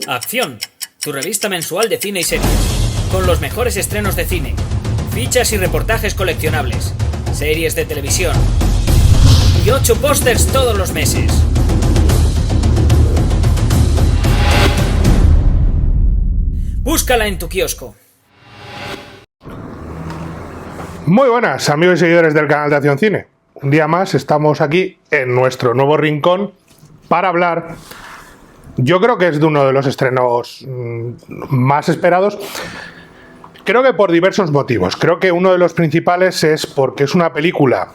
Acción, tu revista mensual de cine y series, con los mejores estrenos de cine, fichas y reportajes coleccionables, series de televisión y 8 pósters todos los meses. Búscala en tu kiosco. Muy buenas, amigos y seguidores del canal de Acción Cine. Un día más estamos aquí en nuestro nuevo rincón para hablar. Yo creo que es de uno de los estrenos más esperados. Creo que por diversos motivos. Creo que uno de los principales es porque es una película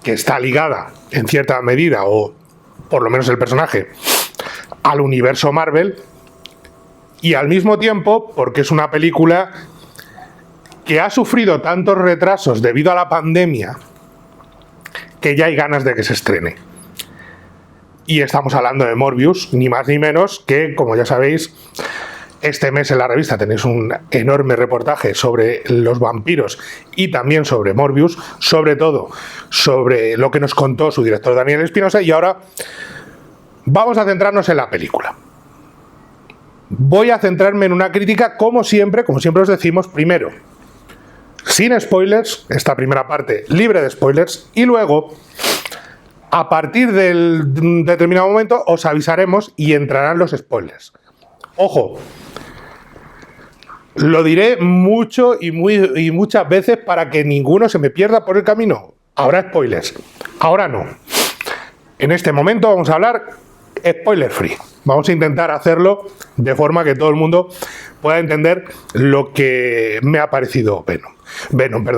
que está ligada en cierta medida, o por lo menos el personaje, al universo Marvel. Y al mismo tiempo porque es una película que ha sufrido tantos retrasos debido a la pandemia que ya hay ganas de que se estrene. Y estamos hablando de Morbius, ni más ni menos que, como ya sabéis, este mes en la revista tenéis un enorme reportaje sobre los vampiros y también sobre Morbius, sobre todo sobre lo que nos contó su director Daniel Espinosa, y ahora vamos a centrarnos en la película. Voy a centrarme en una crítica, como siempre os decimos, primero sin spoilers, esta primera parte libre de spoilers, y luego, a partir del determinado momento, os avisaremos y entrarán los spoilers. Ojo, lo diré mucho y muchas veces para que ninguno se me pierda por el camino. Ahora spoilers, ahora no. En este momento vamos a hablar spoiler free. Vamos a intentar hacerlo de forma que todo el mundo pueda entender lo que me ha parecido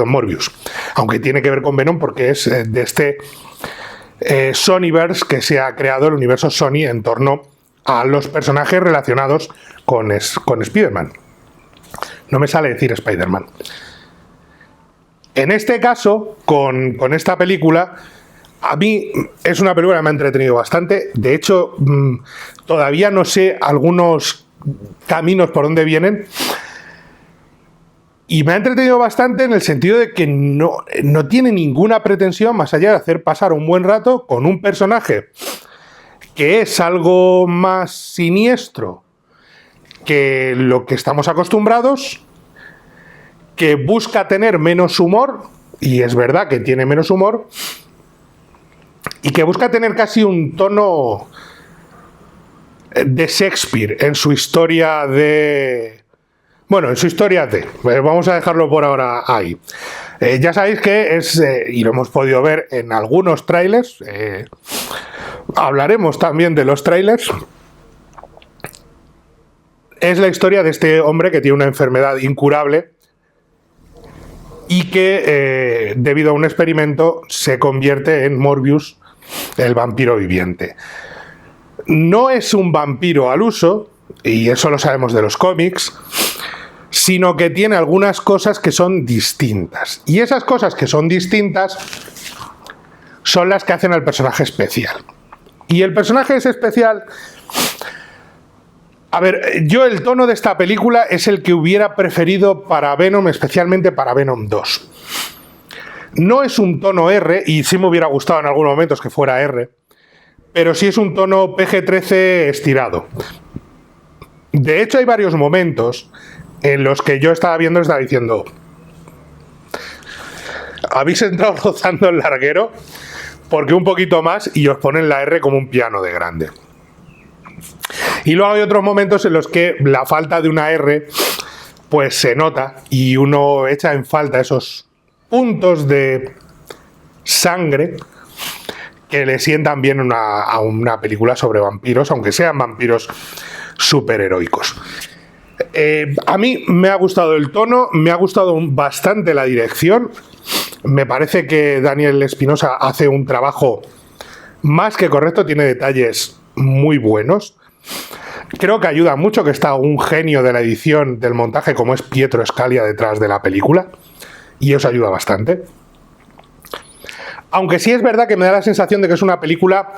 Morbius. Aunque tiene que ver con Venom porque es de este Sonyverse que se ha creado, el universo Sony, en torno a los personajes relacionados con Spider-Man. No me sale decir Spider-Man. En este caso, con esta película, a mí es una película que me ha entretenido bastante. De hecho, todavía no sé algunos caminos por donde vienen. Y me ha entretenido bastante en el sentido de que no tiene ninguna pretensión más allá de hacer pasar un buen rato con un personaje que es algo más siniestro que lo que estamos acostumbrados, que busca tener menos humor, y es verdad que tiene menos humor, y que busca tener casi un tono de Shakespeare en su historia de... Bueno, en su historia de... Vamos a dejarlo por ahora ahí. Ya sabéis que es, y lo hemos podido ver en algunos trailers, hablaremos también de los trailers, es la historia de este hombre que tiene una enfermedad incurable y que, debido a un experimento, se convierte en Morbius, el vampiro viviente. No es un vampiro al uso, y eso lo sabemos de los cómics, sino que tiene algunas cosas que son distintas. Y esas cosas que son distintas son las que hacen al personaje especial. Y el personaje es especial... A ver, yo el tono de esta película es el que hubiera preferido para Venom, especialmente para Venom 2. No es un tono R, y sí me hubiera gustado en algunos momentos que fuera R, pero sí es un tono PG-13 estirado. De hecho, hay varios momentos en los que yo estaba diciendo, habéis entrado rozando el larguero, porque un poquito más y os ponen la R como un piano de grande. Y luego hay otros momentos en los que la falta de una R pues se nota y uno echa en falta esos puntos de sangre que le sientan bien a una película sobre vampiros, aunque sean vampiros superheroicos. A mí me ha gustado el tono, me ha gustado bastante la dirección. Me parece que Daniel Espinosa hace un trabajo más que correcto, tiene detalles muy buenos. Creo que ayuda mucho que está un genio de la edición, del montaje, como es Pietro Scalia, detrás de la película, y eso ayuda bastante. Aunque sí es verdad que me da la sensación de que es una película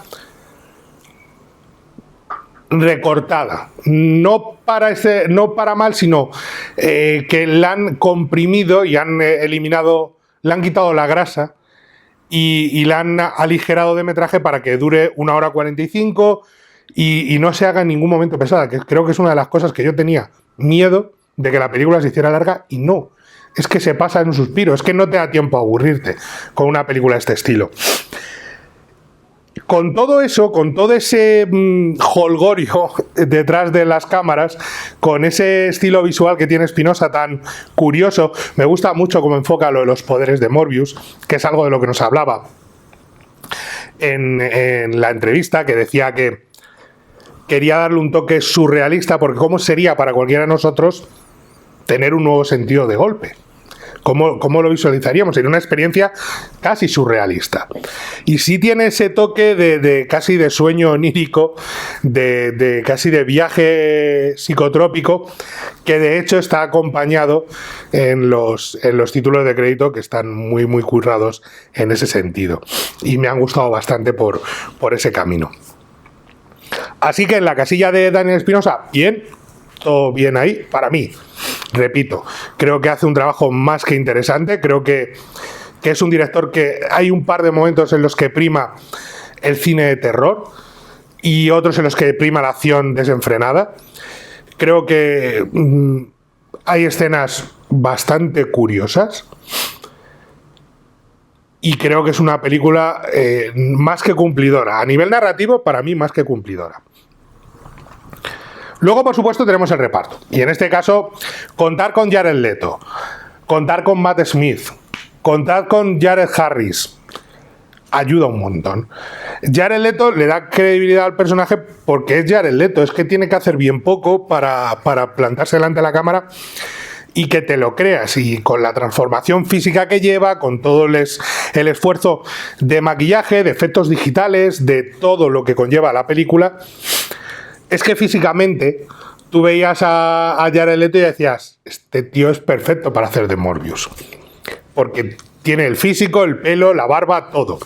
recortada, no para mal, sino que la han comprimido y han eliminado, le han quitado la grasa y la han aligerado de metraje para que dure 1 hora 45 y no se haga en ningún momento pesada, que creo que es una de las cosas que yo tenía miedo de que la película se hiciera larga, y no. Es que se pasa en un suspiro, es que no te da tiempo a aburrirte con una película de este estilo. Con todo eso, con todo ese jolgorio detrás de las cámaras, con ese estilo visual que tiene Espinosa tan curioso, me gusta mucho cómo enfoca lo de los poderes de Morbius, que es algo de lo que nos hablaba en la entrevista, que decía que quería darle un toque surrealista, porque ¿cómo sería para cualquiera de nosotros tener un nuevo sentido de golpe? ¿Cómo lo visualizaríamos? Sería una experiencia casi surrealista. Y sí tiene ese toque de casi de sueño onírico, de casi de viaje psicotrópico, que de hecho está acompañado en los títulos de crédito, que están muy, muy currados en ese sentido. Y me han gustado bastante por ese camino. Así que en la casilla de Daniel Espinosa, bien, todo bien ahí, para mí. Repito, creo que hace un trabajo más que interesante, creo que es un director que hay un par de momentos en los que prima el cine de terror y otros en los que prima la acción desenfrenada. Creo que hay escenas bastante curiosas y creo que es una película más que cumplidora. A nivel narrativo, para mí, más que cumplidora. Luego, por supuesto, tenemos el reparto. Y en este caso, contar con Jared Leto, contar con Matt Smith, contar con Jared Harris, ayuda un montón. Jared Leto le da credibilidad al personaje porque es Jared Leto. Es que tiene que hacer bien poco para plantarse delante de la cámara y que te lo creas. Y con la transformación física que lleva, con todo el esfuerzo de maquillaje, de efectos digitales, de todo lo que conlleva la película... Es que físicamente tú veías a Jared Leto y decías, este tío es perfecto para hacer de Morbius. Porque tiene el físico, el pelo, la barba, todo.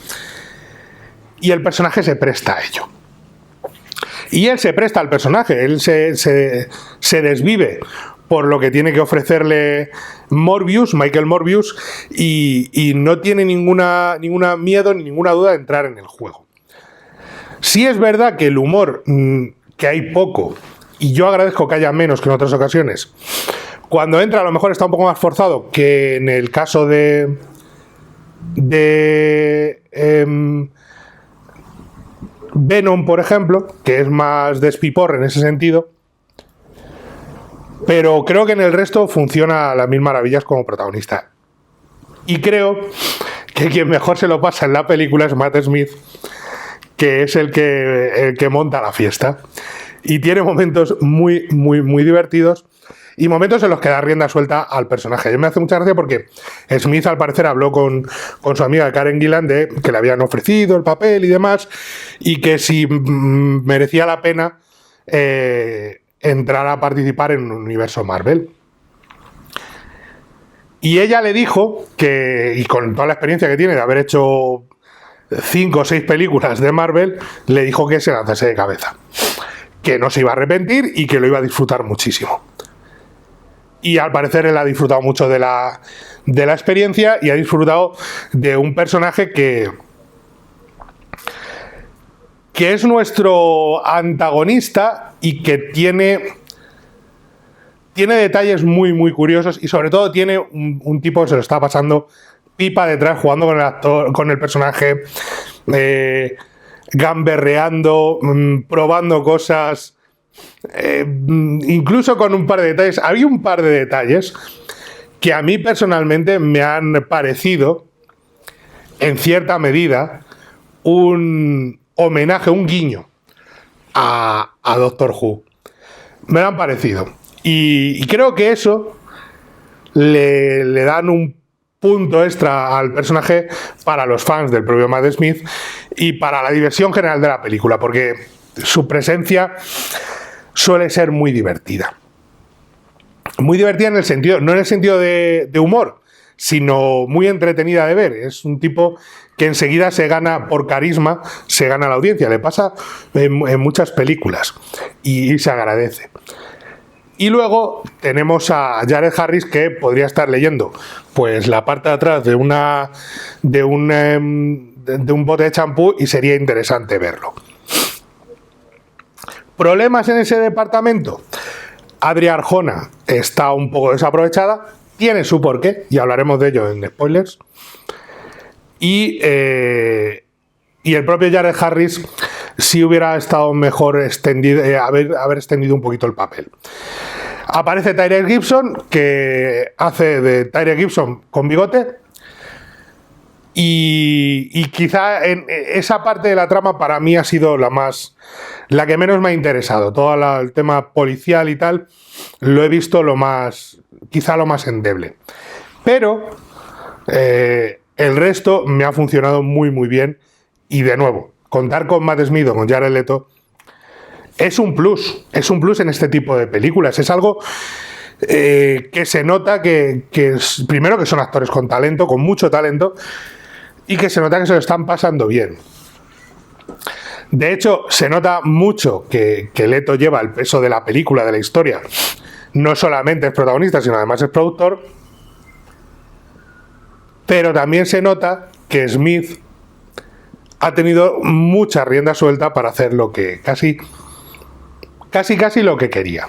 Y el personaje se presta a ello. Y él se presta al personaje, él se desvive por lo que tiene que ofrecerle Michael Morbius, y no tiene ninguna miedo ni ninguna duda de entrar en el juego. Sí es verdad que el humor... que hay poco, y yo agradezco que haya menos que en otras ocasiones. Cuando entra, a lo mejor está un poco más forzado que en el caso de Venom, por ejemplo, que es más despiporre en ese sentido, pero creo que en el resto funciona a las mil maravillas como protagonista. Y creo que quien mejor se lo pasa en la película es Matt Smith, que es el que monta la fiesta. Y tiene momentos muy, muy, muy divertidos y momentos en los que da rienda suelta al personaje. Y me hace mucha gracia porque Smith, al parecer, habló con su amiga Karen Gillan de que le habían ofrecido el papel y demás, y que si merecía la pena entrar a participar en un universo Marvel. Y ella le dijo que, y con toda la experiencia que tiene de haber hecho 5 o 6 películas de Marvel, le dijo que se lanzase de cabeza, que no se iba a arrepentir y que lo iba a disfrutar muchísimo. Y al parecer él ha disfrutado mucho de la experiencia y ha disfrutado de un personaje que es nuestro antagonista y que tiene detalles muy, muy curiosos, y sobre todo tiene un tipo que se lo está pasando pipa detrás, jugando con el actor, con el personaje, gamberreando, probando cosas, incluso con un par de detalles. Había un par de detalles que a mí personalmente me han parecido, en cierta medida, un homenaje, un guiño a Doctor Who. Me lo han parecido. Y creo que eso le dan un punto extra al personaje para los fans del propio Matt Smith y para la diversión general de la película, porque su presencia suele ser muy divertida. Muy divertida en el sentido, no en el sentido de humor, sino muy entretenida de ver. Es un tipo que enseguida se gana, por carisma, se gana la audiencia. Le pasa en muchas películas y se agradece. Y luego tenemos a Jared Harris, que podría estar leyendo pues la parte de atrás de un bote de champú y sería interesante verlo. ¿Problemas en ese departamento? Adria Arjona está un poco desaprovechada, tiene su porqué, y hablaremos de ello en spoilers. Y el propio Jared Harris sí hubiera estado mejor extendido, haber extendido un poquito el papel. Aparece Tyrese Gibson, que hace de Tyrese Gibson con bigote. Y quizá en esa parte de la trama para mí ha sido la que menos me ha interesado. Todo el tema policial y tal lo he visto quizá lo más endeble. Pero el resto me ha funcionado muy muy bien. Y de nuevo, contar con Matt Smith o con Jared Leto es un plus en este tipo de películas. Es algo que se nota que primero que son actores con talento, con mucho talento, y que se nota que se lo están pasando bien. De hecho, se nota mucho que Leto lleva el peso de la película, de la historia. No solamente es protagonista, sino además es productor. Pero también se nota que Smith ha tenido mucha rienda suelta para hacer lo que casi lo que quería.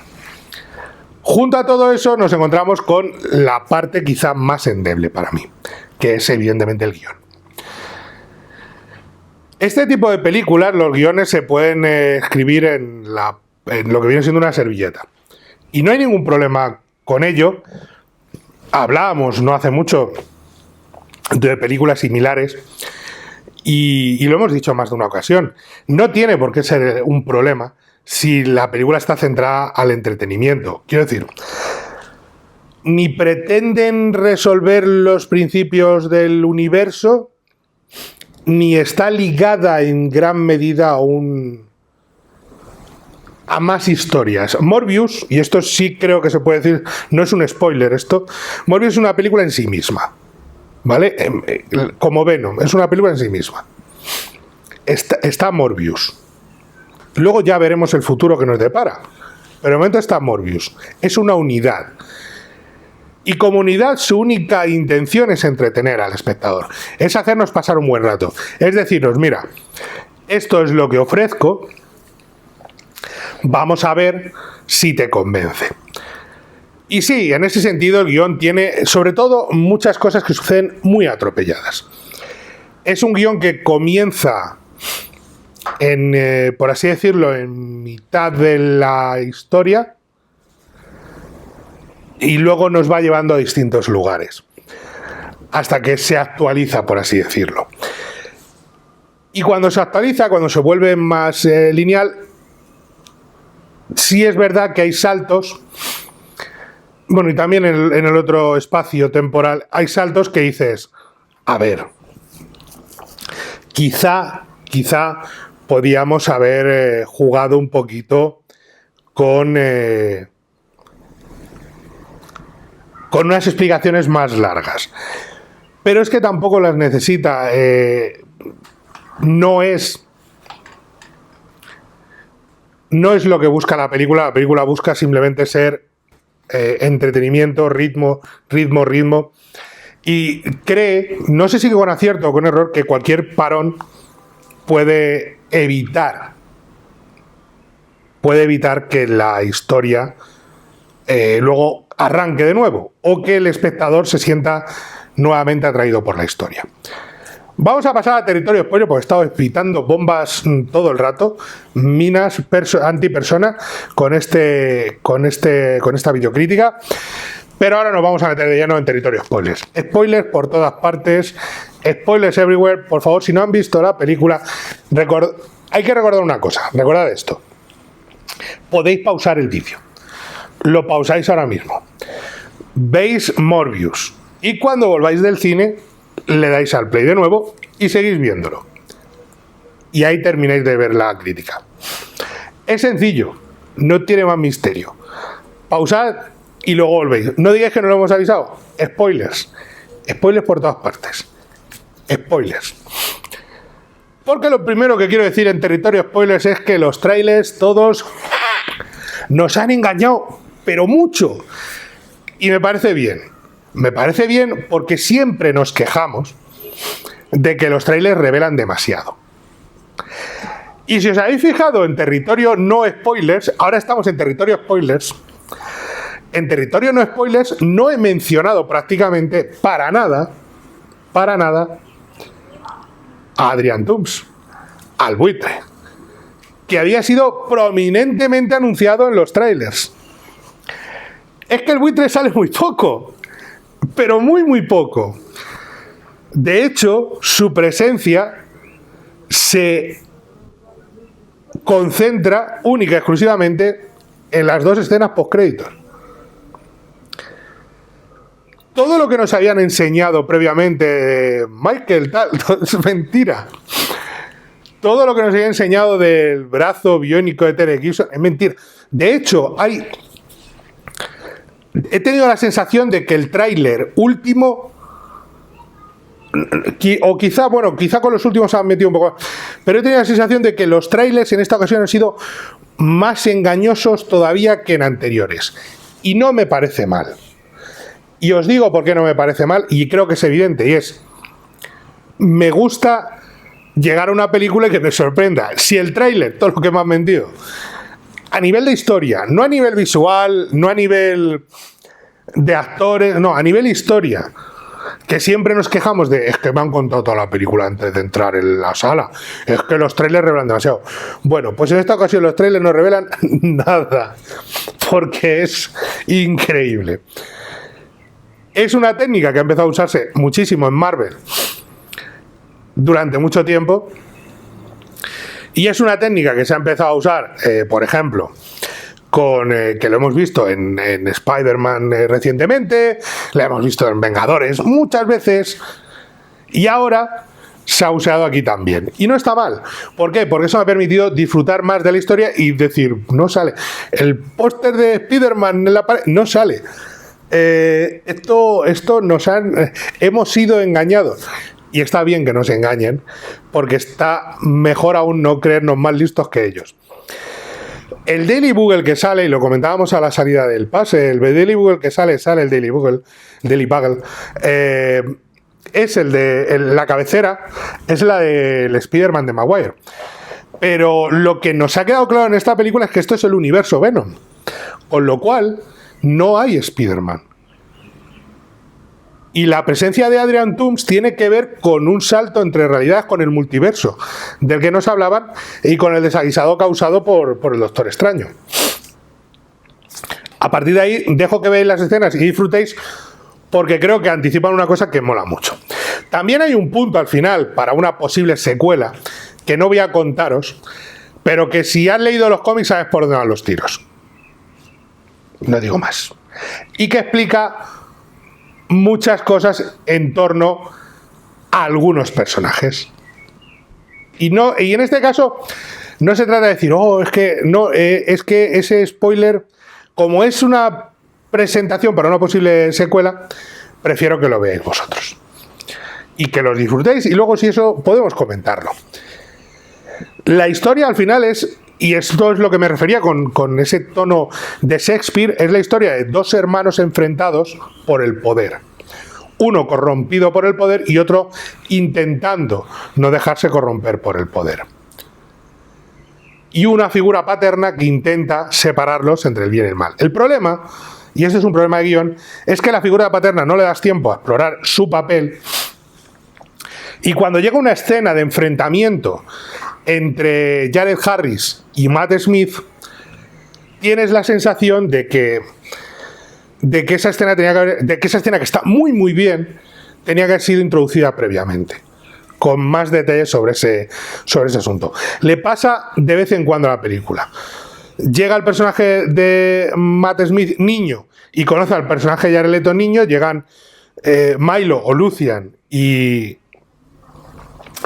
Junto a todo eso nos encontramos con la parte quizá más endeble para mí, que es evidentemente el guión. Este tipo de películas, los guiones se pueden escribir en lo que viene siendo una servilleta. Y no hay ningún problema con ello. Hablábamos no hace mucho de películas similares y lo hemos dicho más de una ocasión. No tiene por qué ser un problema si la película está centrada al entretenimiento. Quiero decir, ni pretenden resolver los principios del universo, ni está ligada en gran medida a más historias. Morbius, y esto sí creo que se puede decir, no es un spoiler esto, Morbius es una película en sí misma, ¿vale? Como Venom, es una película en sí misma. Está Morbius. Luego ya veremos el futuro que nos depara. Pero de momento está Morbius. Es una unidad. Y como unidad, su única intención es entretener al espectador. Es hacernos pasar un buen rato. Es decirnos, mira, esto es lo que ofrezco. Vamos a ver si te convence. Y sí, en ese sentido el guión tiene, sobre todo, muchas cosas que suceden muy atropelladas. Es un guión que comienza por así decirlo, en mitad de la historia y luego nos va llevando a distintos lugares hasta que se actualiza, por así decirlo. Y cuando se actualiza, cuando se vuelve más lineal, sí es verdad que hay saltos. Bueno, y también en el otro espacio temporal hay saltos que dices, a ver, quizá podíamos haber jugado un poquito con unas explicaciones más largas. Pero es que tampoco las necesita. No es lo que busca la película. La película busca simplemente ser entretenimiento, ritmo. Y cree, no sé si con acierto o con error, que cualquier parón puede evitar que la historia luego arranque de nuevo o que el espectador se sienta nuevamente atraído por la historia. Vamos a pasar a territorio spoiler porque he estado pitando bombas todo el rato, minas antipersona con esta videocrítica, pero ahora nos vamos a meter de lleno en territorio spoilers. Spoilers por todas partes, spoilers everywhere. Por favor, si no han visto la película, hay que recordar una cosa, recordad esto. Podéis pausar el vídeo. Lo pausáis ahora mismo. Veis Morbius y cuando volváis del cine le dais al play de nuevo y seguís viéndolo. Y ahí termináis de ver la crítica. Es sencillo, no tiene más misterio. Pausad y luego volvéis. No digáis que no lo hemos avisado. Spoilers. Spoilers por todas partes. Spoilers. Porque lo primero que quiero decir en territorio spoilers es que los trailers todos nos han engañado, pero mucho. Y me parece bien. Me parece bien porque siempre nos quejamos de que los trailers revelan demasiado. Y si os habéis fijado en territorio no spoilers, ahora estamos en territorio spoilers. En territorio no spoilers no he mencionado prácticamente para nada a Adrian Toomes, al buitre, que había sido prominentemente anunciado en los trailers. Es que el buitre sale muy poco, pero muy poco. De hecho, su presencia se concentra única y exclusivamente en las 2 escenas postcréditos. Todo lo que nos habían enseñado previamente, Michael, tal, es mentira. Todo lo que nos habían enseñado del brazo biónico de Terry Gibson es mentira. De hecho, he tenido la sensación de que el tráiler último, o quizá con los últimos han metido un poco más, pero he tenido la sensación de que los trailers en esta ocasión han sido más engañosos todavía que en anteriores. Y no me parece mal. Y os digo por qué no me parece mal, y creo que es evidente, y es: me gusta llegar a una película y que me sorprenda. Si el tráiler, todo lo que me han vendido, a nivel de historia, no a nivel visual, no a nivel de actores, no, a nivel historia, que siempre nos quejamos de, es que me han contado toda la película antes de entrar en la sala, es que los trailers revelan demasiado. Bueno, pues en esta ocasión los trailers no revelan nada, porque es increíble. Es una técnica que ha empezado a usarse muchísimo en Marvel durante mucho tiempo, y es una técnica que se ha empezado a usar, por ejemplo, que lo hemos visto en Spider-Man recientemente, lo hemos visto en Vengadores muchas veces, y ahora se ha usado aquí también. Y no está mal. ¿Por qué? Porque eso me ha permitido disfrutar más de la historia y decir, no sale. El póster de Spider-Man en la pared no sale. Esto hemos sido engañados. Y está bien que nos engañen, porque está mejor aún no creernos más listos que ellos. El Daily Bugle que sale, y lo comentábamos a la salida del pase, el Daily Bugle que sale el Daily Bugle, es el de la cabecera, es la del Spider-Man de Maguire. Pero lo que nos ha quedado claro en esta película es que esto es el universo Venom, con lo cual no hay Spider-Man. Y la presencia de Adrian Toomes tiene que ver con un salto entre realidades, con el multiverso del que nos hablaban y con el desaguisado causado por el Doctor Extraño. A partir de ahí dejo que veáis las escenas y disfrutéis, porque creo que anticipan una cosa que mola mucho. También hay un punto al final para una posible secuela que no voy a contaros, pero que si has leído los cómics sabes por dónde van los tiros. No digo más. Y que explica muchas cosas en torno a algunos personajes. Y en este caso no se trata de decir, es que ese spoiler, como es una presentación para una posible secuela, prefiero que lo veáis vosotros y que lo disfrutéis, y luego, si eso, podemos comentarlo. La historia al final es, y esto es lo que me refería con ese tono de Shakespeare, es la historia de 2 hermanos enfrentados por el poder. Uno corrompido por el poder y otro intentando no dejarse corromper por el poder. Y una figura paterna que intenta separarlos entre el bien y el mal. El problema, y este es un problema de guión, es que a la figura paterna no le das tiempo a explorar su papel, y cuando llega una escena de enfrentamiento entre Jared Harris y Matt Smith, tienes la sensación de que esa escena que está muy bien, tenía que haber sido introducida previamente, con más detalles sobre ese asunto. Le pasa de vez en cuando a la película. Llega el personaje de Matt Smith niño y conoce al personaje de Jared Leto niño, llegan Milo o Lucian y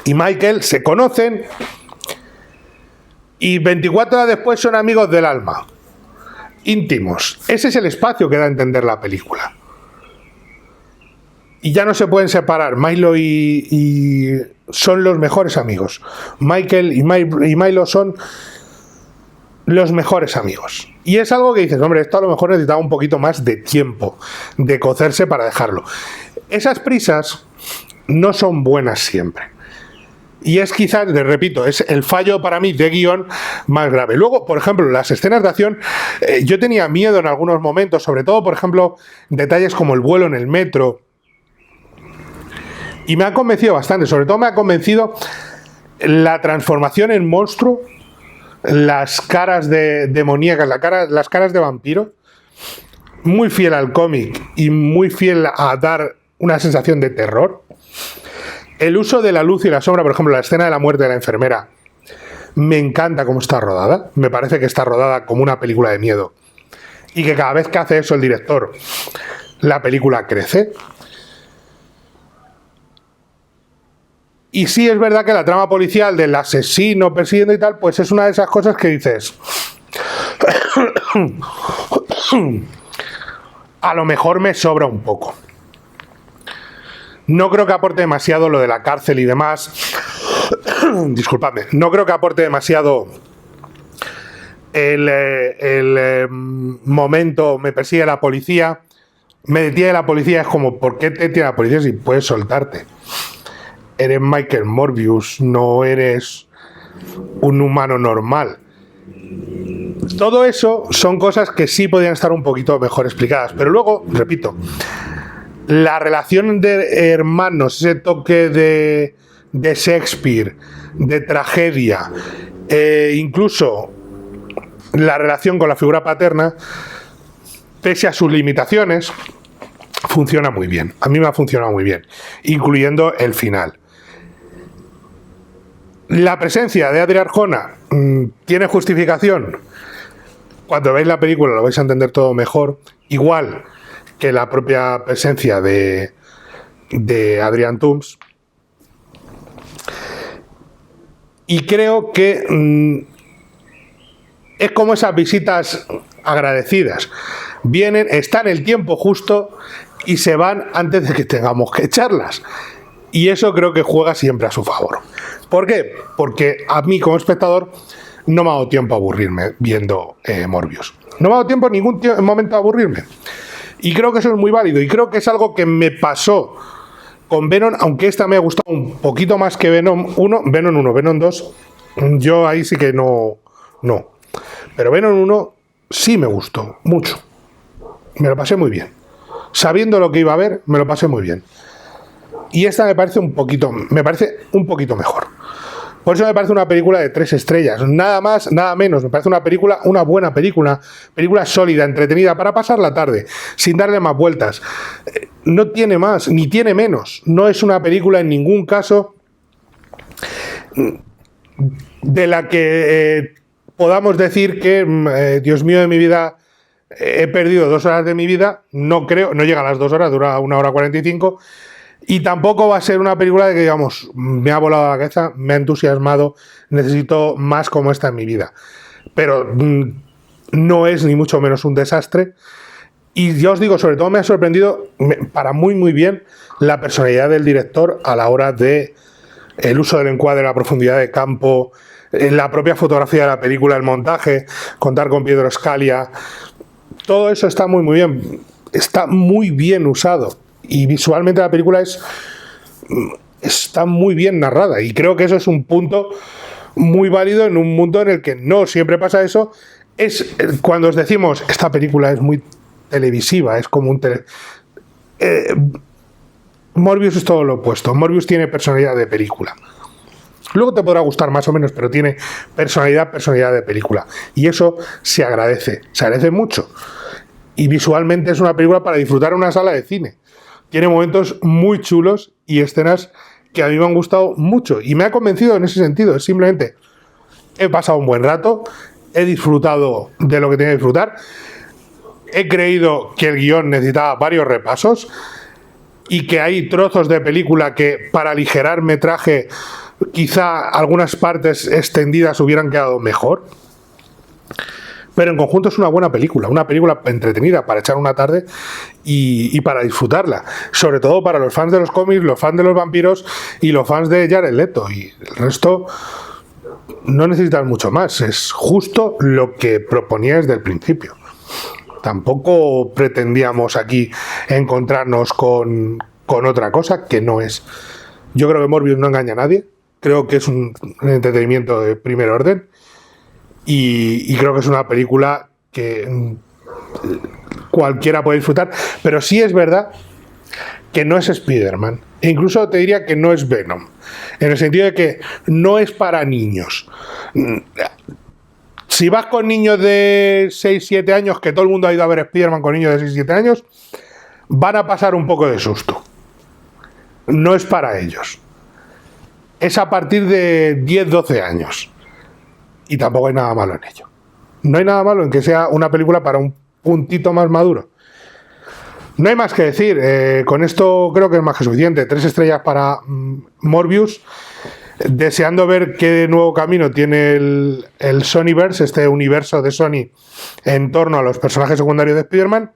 Michael, se conocen y 24 horas después son amigos del alma, íntimos. Ese es el espacio que da a entender la película. Y ya no se pueden separar. Milo y son los mejores amigos. Michael y Milo son los mejores amigos. Y es algo que dices, hombre, esto a lo mejor necesitaba un poquito más de tiempo de cocerse para dejarlo. Esas prisas no son buenas siempre. Y es quizás, les repito, es el fallo para mí de guión más grave. Luego, por ejemplo, las escenas de acción, yo tenía miedo en algunos momentos, sobre todo, por ejemplo, detalles como el vuelo en el metro. Y me ha convencido bastante, sobre todo me ha convencido la transformación en monstruo, las caras demoníacas, las caras de vampiro, muy fiel al cómic y muy fiel a dar una sensación de terror. El uso de la luz y la sombra, por ejemplo, la escena de la muerte de la enfermera, me encanta cómo está rodada. Me parece que está rodada como una película de miedo. Y que cada vez que hace eso el director, la película crece. Y sí es verdad que la trama policial del asesino persiguiendo y tal, pues es una de esas cosas que dices... a lo mejor me sobra un poco. No creo que aporte demasiado lo de la cárcel y demás. Disculpadme. No creo que aporte demasiado el momento me persigue la policía, me detiene la policía. Es como, ¿por qué te detiene la policía si puedes soltarte? Eres Michael Morbius, no eres un humano normal. Todo eso son cosas que sí podrían estar un poquito mejor explicadas. Pero luego, repito, la relación de hermanos, ese toque de Shakespeare, de tragedia, incluso la relación con la figura paterna, pese a sus limitaciones, funciona muy bien. A mí me ha funcionado muy bien, incluyendo el final. La presencia de Adria Arjona tiene justificación. Cuando veáis la película lo vais a entender todo mejor, igual que la propia presencia de Adrian Toomes. Y creo que es como esas visitas agradecidas. Vienen, están el tiempo justo y se van antes de que tengamos que echarlas. Y eso creo que juega siempre a su favor. ¿Por qué? Porque a mí como espectador no me ha dado tiempo a aburrirme viendo Morbius. No me ha dado tiempo en ningún momento a aburrirme. Y creo que eso es muy válido. Y creo que es algo que me pasó con Venom, aunque esta me ha gustado un poquito más que Venom 1. Venom 1, Venom 2, yo ahí sí que no. Pero Venom 1 sí me gustó mucho. Me lo pasé muy bien. Sabiendo lo que iba a ver, me lo pasé muy bien. Y esta me parece un poquito mejor. Por eso me parece una película de 3 estrellas. Nada más, nada menos. Me parece una buena película sólida, entretenida, para pasar la tarde, sin darle más vueltas. No tiene más, ni tiene menos. No es una película en ningún caso de la que podamos decir que, Dios mío de mi vida, he perdido 2 horas de mi vida. No creo, no llega a las 2 horas, dura 1 hora 45. Y tampoco va a ser una película de que, digamos, me ha volado la cabeza, me ha entusiasmado, necesito más como esta en mi vida. Pero no es ni mucho menos un desastre. Y ya os digo, sobre todo me ha sorprendido para muy muy bien la personalidad del director a la hora de el uso del encuadre, la profundidad de campo, la propia fotografía de la película, el montaje, contar con Pietro Scalia. Todo eso está muy muy bien. Está muy bien usado. Y visualmente la película está muy bien narrada. Y creo que eso es un punto muy válido en un mundo en el que no siempre pasa eso. Es cuando os decimos, esta película es muy televisiva, es como un Morbius es todo lo opuesto. Morbius tiene personalidad de película. Luego te podrá gustar más o menos, pero tiene personalidad de película. Y eso se agradece mucho. Y visualmente es una película para disfrutar en una sala de cine. Tiene momentos muy chulos y escenas que a mí me han gustado mucho. Y me ha convencido en ese sentido. Es simplemente, he pasado un buen rato, he disfrutado de lo que tenía que disfrutar. He creído que el guión necesitaba varios repasos y que hay trozos de película que, para aligerar metraje, quizá algunas partes extendidas hubieran quedado mejor. Pero en conjunto es una buena película, una película entretenida para echar una tarde y para disfrutarla. Sobre todo para los fans de los cómics, los fans de los vampiros y los fans de Jared Leto. Y el resto no necesitan mucho más. Es justo lo que proponía desde el principio. Tampoco pretendíamos aquí encontrarnos con otra cosa que no es. Yo creo que Morbius no engaña a nadie. Creo que es un entretenimiento de primer orden y creo que es una película que cualquiera puede disfrutar, pero sí es verdad que no es Spider-Man. E incluso te diría que no es Venom, en el sentido de que no es para niños. Si vas con niños de 6-7 años, que todo el mundo ha ido a ver Spider-Man con niños de 6-7 años, van a pasar un poco de susto. No es para ellos. Es a partir de 10-12 años. Y tampoco hay nada malo en ello. No hay nada malo en que sea una película para un puntito más maduro. No hay más que decir. Con esto creo que es más que suficiente. 3 estrellas para Morbius. Deseando ver qué nuevo camino tiene el Sonyverse, este universo de Sony en torno a los personajes secundarios de Spider-Man.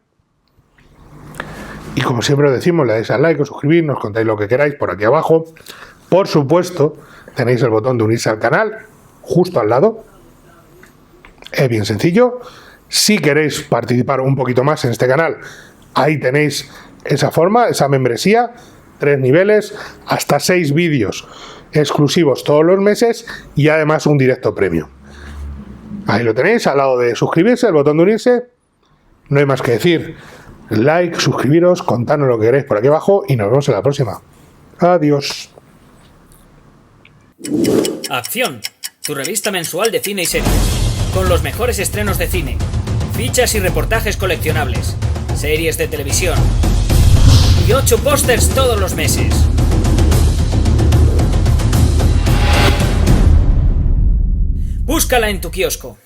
Y como siempre os decimos, le dais al like, os suscribís, nos contáis lo que queráis por aquí abajo. Por supuesto, tenéis el botón de unirse al canal justo al lado. Es bien sencillo. Si queréis participar un poquito más en este canal, ahí tenéis esa forma, esa membresía, 3 niveles, hasta 6 vídeos exclusivos todos los meses y además un directo premium. Ahí lo tenéis, al lado de suscribirse, el botón de unirse. No hay más que decir. Like, suscribiros, contadnos lo que queréis por aquí abajo y nos vemos en la próxima. Adiós. Acción, tu revista mensual de cine y series, con los mejores estrenos de cine, fichas y reportajes coleccionables, series de televisión y 8 pósters todos los meses. Búscala en tu kiosco.